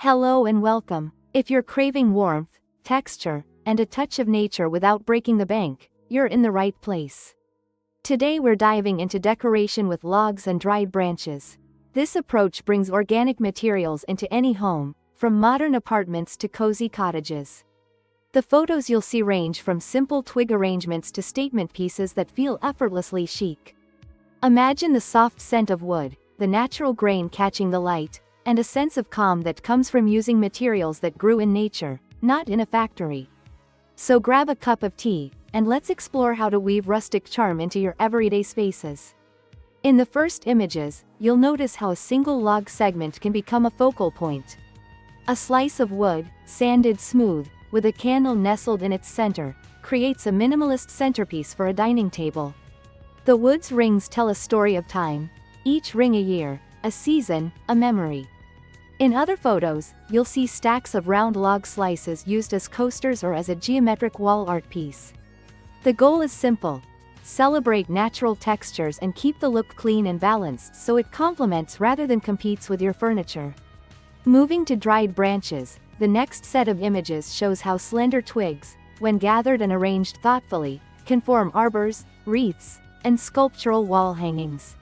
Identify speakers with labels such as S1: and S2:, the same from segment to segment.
S1: Hello and welcome. If you're craving warmth, texture, and a touch of nature without breaking the bank, you're in the right place. Today we're diving into decoration with logs and dried branches. This approach brings organic materials into any home, from modern apartments to cozy cottages. The photos you'll see range from simple twig arrangements to statement pieces that feel effortlessly chic. Imagine the soft scent of wood, the natural grain catching the light, and a sense of calm that comes from using materials that grew in nature, not in a factory. So grab a cup of tea, and let's explore how to weave rustic charm into your everyday spaces. In the first images, you'll notice how a single log segment can become a focal point. A slice of wood, sanded smooth, with a candle nestled in its center, creates a minimalist centerpiece for a dining table. The wood's rings tell a story of time, each ring a year, a season, a memory. In other photos, you'll see stacks of round log slices used as coasters or as a geometric wall art piece. The goal is simple: celebrate natural textures and keep the look clean and balanced so it complements rather than competes with your furniture. Moving to dried branches, the next set of images shows how slender twigs, when gathered and arranged thoughtfully, can form arbors, wreaths, and sculptural wall hangings.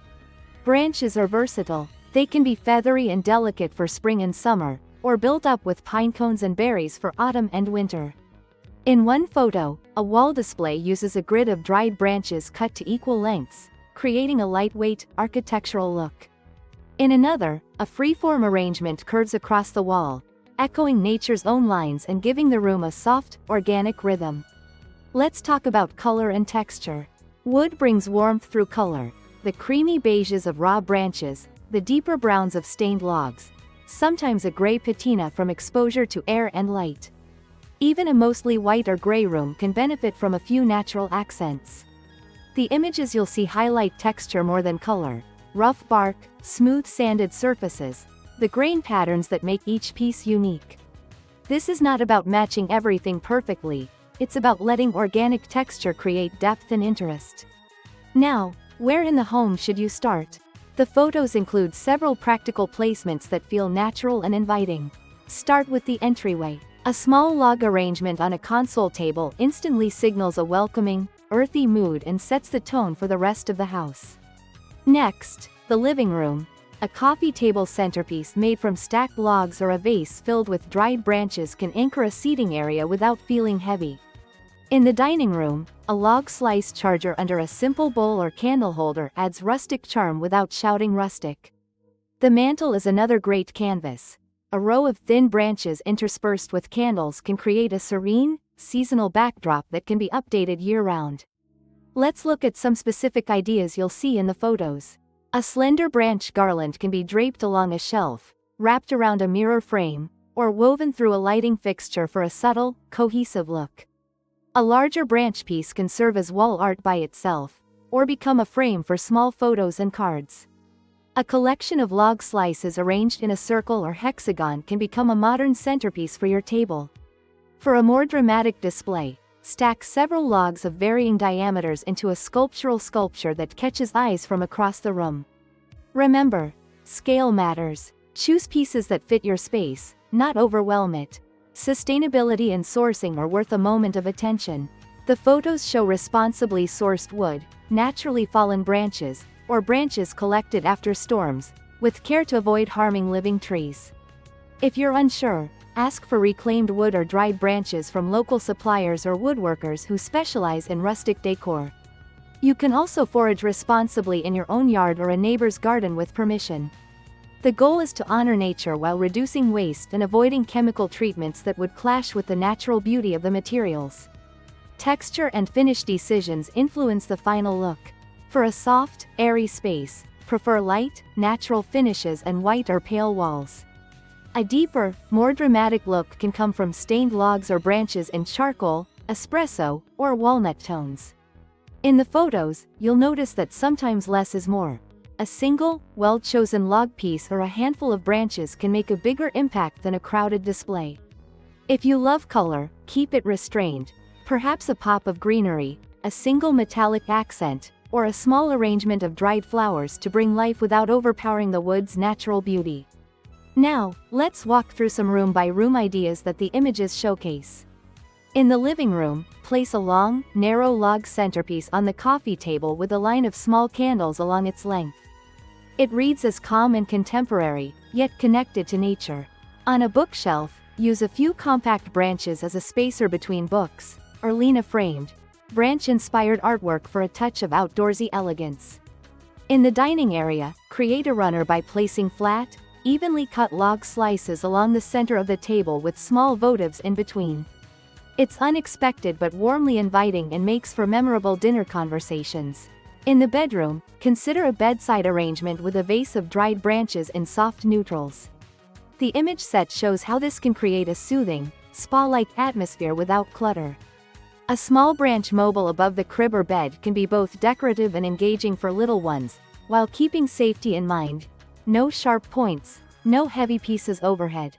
S1: Branches are versatile. They can be feathery and delicate for spring and summer, or built up with pine cones and berries for autumn and winter. In one photo, a wall display uses a grid of dried branches cut to equal lengths, creating a lightweight, architectural look. In another, a free-form arrangement curves across the wall, echoing nature's own lines and giving the room a soft, organic rhythm. Let's talk about color and texture. Wood brings warmth through color: the creamy beiges of raw branches, the deeper browns of stained logs, sometimes a gray patina from exposure to air and light. Even a mostly white or gray room can benefit from a few natural accents. The images you'll see highlight texture more than color: rough bark, smooth sanded surfaces, the grain patterns that make each piece unique. This is not about matching everything perfectly, it's about letting organic texture create depth and interest. Now, where in the home should you start? The photos include several practical placements that feel natural and inviting. Start with the entryway. A small log arrangement on a console table instantly signals a welcoming, earthy mood and sets the tone for the rest of the house. Next, the living room. A coffee table centerpiece made from stacked logs or a vase filled with dried branches can anchor a seating area without feeling heavy. In the dining room, a log slice charger under a simple bowl or candle holder adds rustic charm without shouting rustic. The mantel is another great canvas. A row of thin branches interspersed with candles can create a serene, seasonal backdrop that can be updated year-round. Let's look at some specific ideas you'll see in the photos. A slender branch garland can be draped along a shelf, wrapped around a mirror frame, or woven through a lighting fixture for a subtle, cohesive look. A larger branch piece can serve as wall art by itself, or become a frame for small photos and cards. A collection of log slices arranged in a circle or hexagon can become a modern centerpiece for your table. For a more dramatic display, stack several logs of varying diameters into a sculptural sculpture that catches eyes from across the room. Remember, scale matters. Choose pieces that fit your space, not overwhelm it. Sustainability and sourcing are worth a moment of attention. The photos show responsibly sourced wood, naturally fallen branches, or branches collected after storms, with care to avoid harming living trees. If you're unsure, ask for reclaimed wood or dried branches from local suppliers or woodworkers who specialize in rustic decor. You can also forage responsibly in your own yard or a neighbor's garden with permission. The goal is to honor nature while reducing waste and avoiding chemical treatments that would clash with the natural beauty of the materials. Texture and finish decisions influence the final look. For a soft, airy space, prefer light, natural finishes and white or pale walls. A deeper, more dramatic look can come from stained logs or branches in charcoal, espresso, or walnut tones. In the photos, you'll notice that sometimes less is more. A single, well-chosen log piece or a handful of branches can make a bigger impact than a crowded display. If you love color, keep it restrained. Perhaps a pop of greenery, a single metallic accent, or a small arrangement of dried flowers to bring life without overpowering the wood's natural beauty. Now, let's walk through some room-by-room ideas that the images showcase. In the living room, place a long, narrow log centerpiece on the coffee table with a line of small candles along its length. It reads as calm and contemporary, yet connected to nature. On a bookshelf, use a few compact branches as a spacer between books, or lean a framed, branch-inspired artwork for a touch of outdoorsy elegance. In the dining area, create a runner by placing flat, evenly cut log slices along the center of the table with small votives in between. It's unexpected but warmly inviting and makes for memorable dinner conversations. In the bedroom, consider a bedside arrangement with a vase of dried branches in soft neutrals. The image set shows how this can create a soothing, spa-like atmosphere without clutter. A small branch mobile above the crib or bed can be both decorative and engaging for little ones, while keeping safety in mind. No sharp points, no heavy pieces overhead.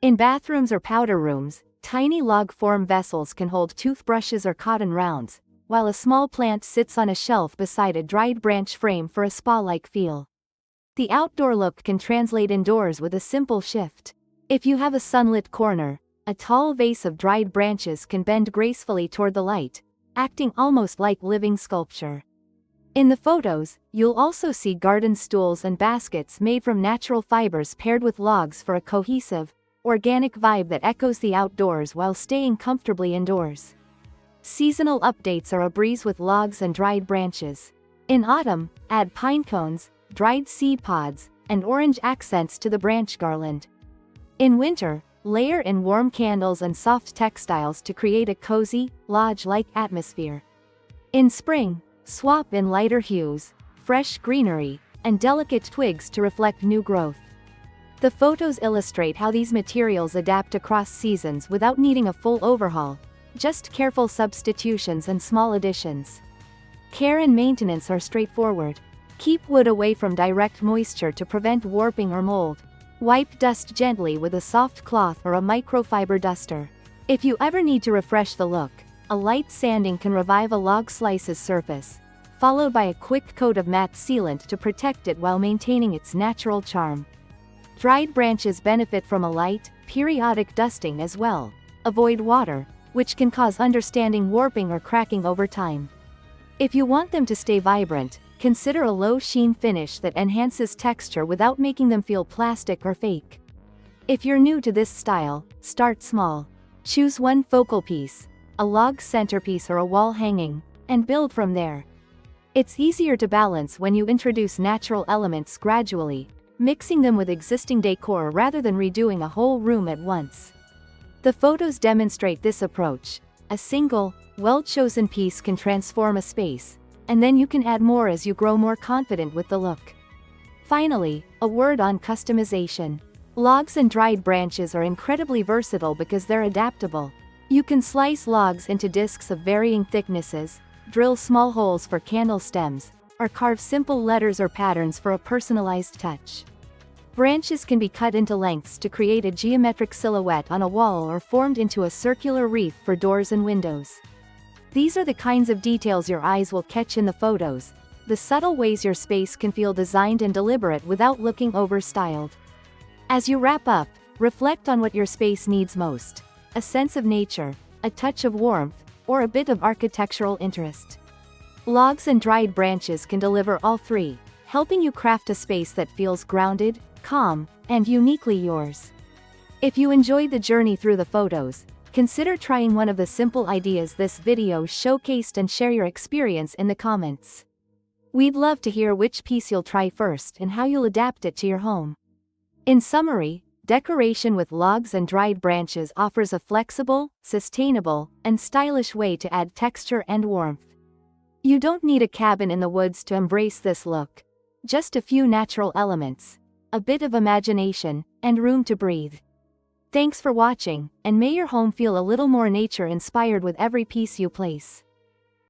S1: In bathrooms or powder rooms, tiny log-form vessels can hold toothbrushes or cotton rounds, while a small plant sits on a shelf beside a dried branch frame for a spa-like feel. The outdoor look can translate indoors with a simple shift. If you have a sunlit corner, a tall vase of dried branches can bend gracefully toward the light, acting almost like living sculpture. In the photos, you'll also see garden stools and baskets made from natural fibers paired with logs for a cohesive, organic vibe that echoes the outdoors while staying comfortably indoors. Seasonal updates are a breeze with logs and dried branches. In autumn, add pine cones, dried seed pods, and orange accents to the branch garland. In winter, layer in warm candles and soft textiles to create a cozy, lodge-like atmosphere. In spring, swap in lighter hues, fresh greenery, and delicate twigs to reflect new growth. The photos illustrate how these materials adapt across seasons without needing a full overhaul, just careful substitutions and small additions. Care and maintenance are straightforward. Keep wood away from direct moisture to prevent warping or mold. Wipe dust gently with a soft cloth or a microfiber duster. If you ever need to refresh the look, a light sanding can revive a log slice's surface, followed by a quick coat of matte sealant to protect it while maintaining its natural charm. Dried branches benefit from a light, periodic dusting as well. Avoid water, which can cause understanding warping or cracking over time. If you want them to stay vibrant, consider a low sheen finish that enhances texture without making them feel plastic or fake. If you're new to this style, start small. Choose one focal piece, a log centerpiece or a wall hanging, and build from there. It's easier to balance when you introduce natural elements gradually, mixing them with existing decor rather than redoing a whole room at once. The photos demonstrate this approach. A single, well-chosen piece can transform a space, and then you can add more as you grow more confident with the look. Finally, a word on customization. Logs and dried branches are incredibly versatile because they're adaptable. You can slice logs into discs of varying thicknesses, drill small holes for candle stems, or carve simple letters or patterns for a personalized touch. Branches can be cut into lengths to create a geometric silhouette on a wall or formed into a circular wreath for doors and windows. These are the kinds of details your eyes will catch in the photos, the subtle ways your space can feel designed and deliberate without looking over-styled. As you wrap up, reflect on what your space needs most: a sense of nature, a touch of warmth, or a bit of architectural interest. Logs and dried branches can deliver all three, helping you craft a space that feels grounded, calm, and uniquely yours. If you enjoyed the journey through the photos, consider trying one of the simple ideas this video showcased and share your experience in the comments. We'd love to hear which piece you'll try first and how you'll adapt it to your home. In summary, decoration with logs and dried branches offers a flexible, sustainable, and stylish way to add texture and warmth. You don't need a cabin in the woods to embrace this look. Just a few natural elements, a bit of imagination, and room to breathe. Thanks for watching, and may your home feel a little more nature-inspired with every piece you place.